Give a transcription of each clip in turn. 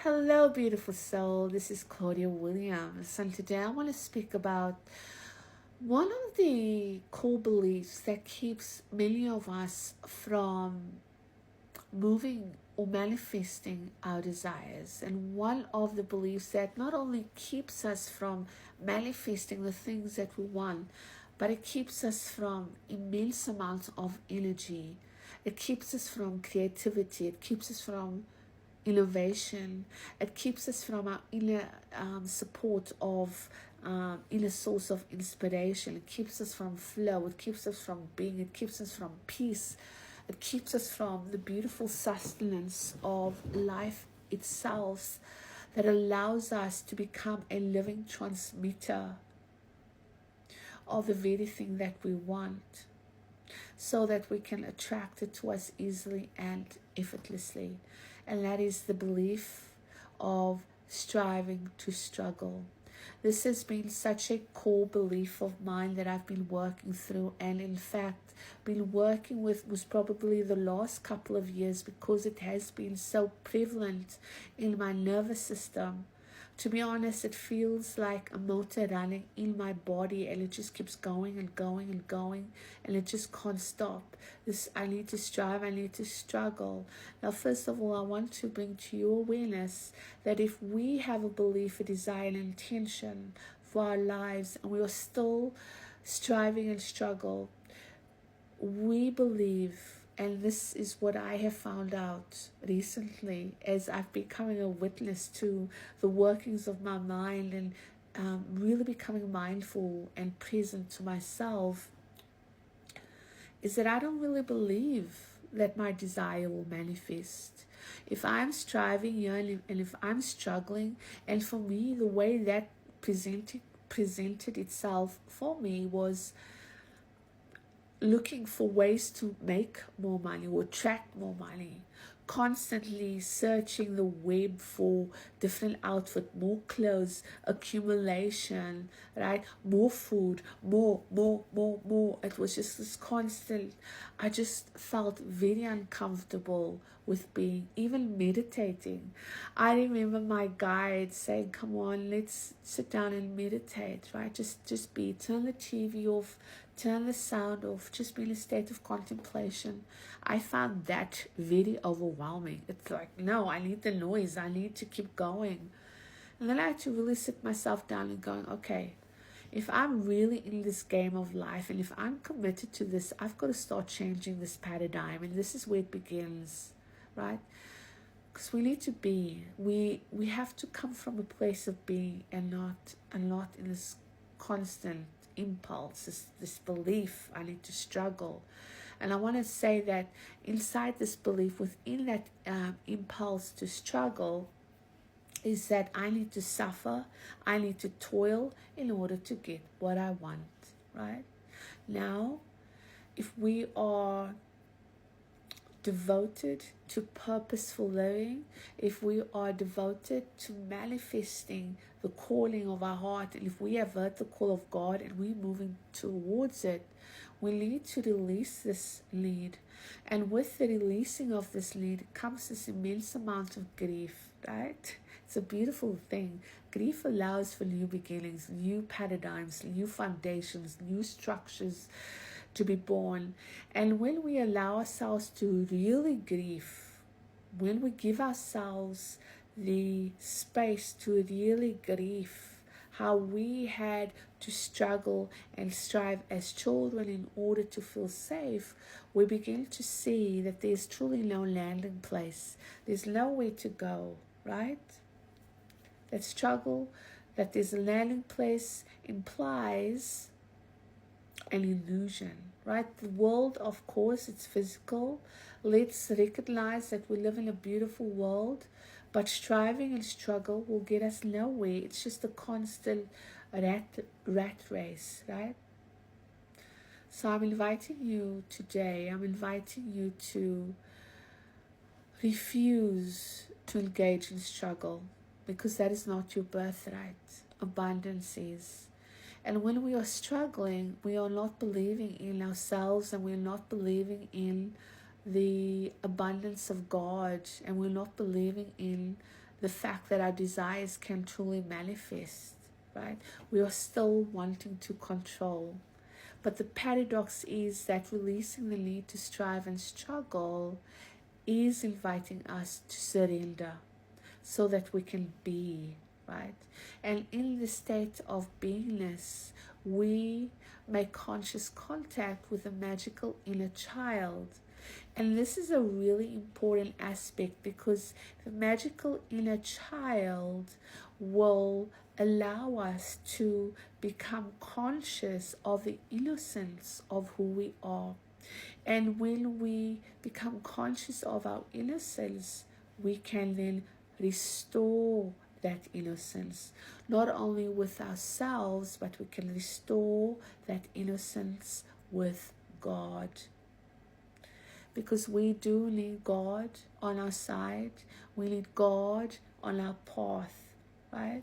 Hello, beautiful soul. This is Claudia Williams, and today I want to speak about one of the core beliefs that keeps many of us from moving or manifesting our desires, and one of the beliefs that not only keeps us from manifesting the things that we want, but it keeps us from immense amounts of energy. It keeps us from creativity. It keeps us from innovation. It keeps us from our inner support of inner source of inspiration. It keeps us from flow. It keeps us from being. It keeps us from peace. It keeps us from the beautiful sustenance of life itself that allows us to become a living transmitter of the very thing that we want, so that we can attract it to us easily and effortlessly. And that is the belief of striving to struggle. This has been such a core belief of mine that I've been working through, and in fact been working with was probably the last couple of years, because it has been so prevalent in my nervous system. To be honest, it feels like a motor running in my body, and it just keeps going and going and going, and it just can't stop. I need to strive, I need to struggle. Now, first of all, I want to bring to your awareness that if we have a belief, a desire, an intention for our lives, and we are still striving and struggle, we believe, and this is what I have found out recently as I've becoming a witness to the workings of my mind, and really becoming mindful and present to myself, is that I don't really believe that my desire will manifest. If I'm striving here, and if I'm struggling, and for me, the way that presented itself for me was looking for ways to make more money or attract more money, constantly searching the web for different outfit, more clothes, accumulation, right? More food, more. It was just this constant. I just felt very uncomfortable with being, even meditating. I remember my guide saying, come on, let's sit down and meditate, right? Just be, turn the TV off, turn the sound off, just be in a state of contemplation. I found that very overwhelming. It's like, no, I need the noise. I need to keep going. And then I had to really sit myself down and going, okay, if I'm really in this game of life, and if I'm committed to this, I've got to start changing this paradigm. And this is where it begins, right? Because we need to be. We have to come from a place of being, and not in this constant impulse, this belief I need to struggle. And I want to say that inside this belief, within that impulse to struggle, is that I need to suffer, I need to toil in order to get what I want, right? Now, if we are devoted to purposeful living, if we are devoted to manifesting the calling of our heart, and if we have heard the call of God and we're moving towards it, we need to release this lead. And with the releasing of this lead comes this immense amount of grief, right? It's a beautiful thing. Grief allows for new beginnings, new paradigms, new foundations, new structures to be born. And when we allow ourselves to really grieve, when we give ourselves the space to really grieve how we had to struggle and strive as children in order to feel safe, we begin to see that there's truly no landing place. There's nowhere to go, right? That struggle, that there's a landing place, implies an illusion, right? The world, of course, it's physical. Let's recognize that we live in a beautiful world, but striving and struggle will get us nowhere. It's just a constant rat race, right? So I'm inviting you today, I'm inviting you to refuse to engage in struggle, because that is not your birthright. Abundance is. And when we are struggling, we are not believing in ourselves, and we're not believing in the abundance of God, and we're not believing in the fact that our desires can truly manifest, right? We are still wanting to control. But the paradox is that releasing the need to strive and struggle is inviting us to surrender so that we can be, right? And in the state of beingness, we make conscious contact with the magical inner child. And this is a really important aspect because the magical inner child will allow us to become conscious of the innocence of who we are. And when we become conscious of our innocence, we can then restore that innocence, not only with ourselves, but we can restore that innocence with God. Because we do need God on our side. We need God on our path, right?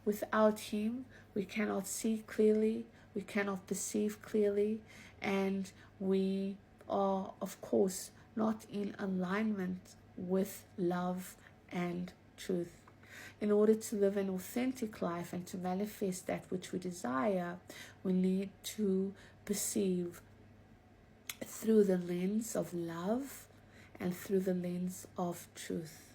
Without Him, we cannot see clearly, we cannot perceive clearly, and we are, of course, not in alignment with love and truth. In order to live an authentic life and to manifest that which we desire, we need to perceive through the lens of love and through the lens of truth.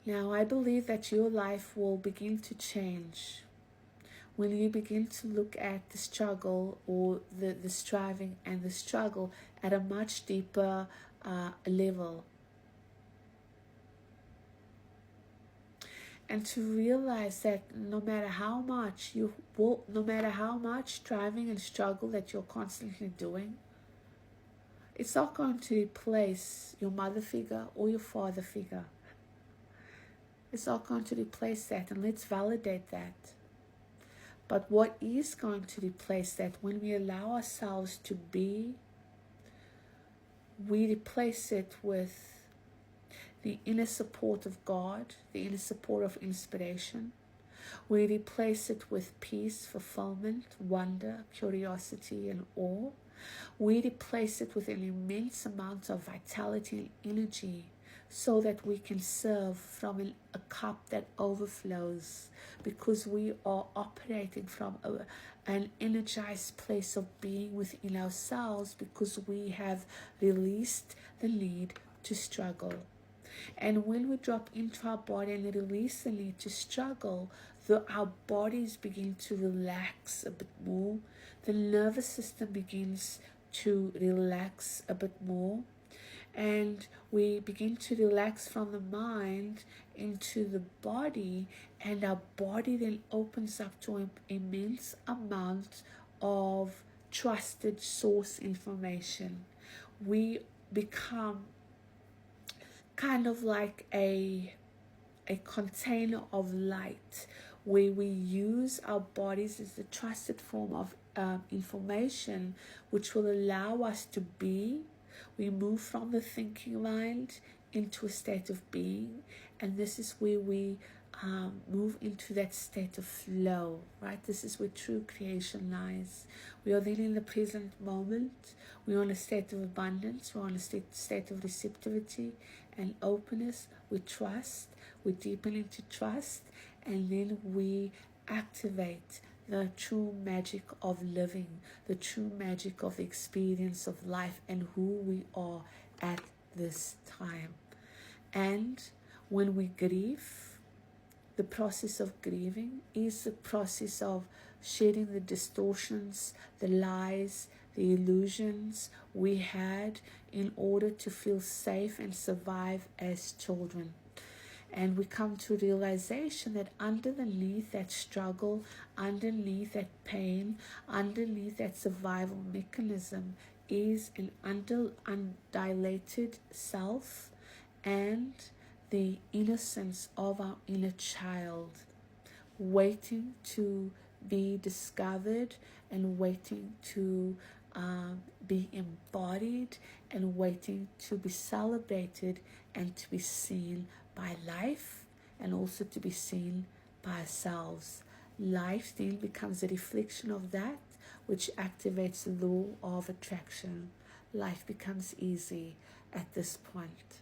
Now, I believe that your life will begin to change when you begin to look at the struggle or the striving and the struggle at a much deeper level. And to realize that no matter how much striving and struggle that you're constantly doing, it's not going to replace your mother figure or your father figure. It's not going to replace that, and let's validate that. But what is going to replace that, when we allow ourselves to be, we replace it with the inner support of God, the inner support of inspiration. We replace it with peace, fulfillment, wonder, curiosity, and awe. We replace it with an immense amount of vitality and energy so that we can serve from a cup that overflows, because we are operating from an energized place of being within ourselves, because we have released the need to struggle. And when we drop into our body and release the need to struggle, our bodies begin to relax a bit more. The nervous system begins to relax a bit more. And we begin to relax from the mind into the body. And our body then opens up to an immense amount of trusted source information. We become kind of like a container of light, where we use our bodies as the trusted form of information, which will allow us to be. We move from the thinking mind into a state of being, and this is where we move into that state of flow, right? This is where true creation lies. We are then in the present moment. We're on a state of abundance. We're on a state of receptivity and openness. We trust. We deepen into trust, and then we activate the true magic of living, the true magic of the experience of life and who we are at this time. And when we grieve, the process of grieving is the process of shedding the distortions, the lies, the illusions we had in order to feel safe and survive as children. And we come to realization that underneath that struggle, underneath that pain, underneath that survival mechanism is an undilated self and the innocence of our inner child, waiting to be discovered and waiting to be embodied and waiting to be celebrated and to be seen by life and also to be seen by ourselves. Life then becomes a reflection of that, which activates the law of attraction. Life becomes easy at this point.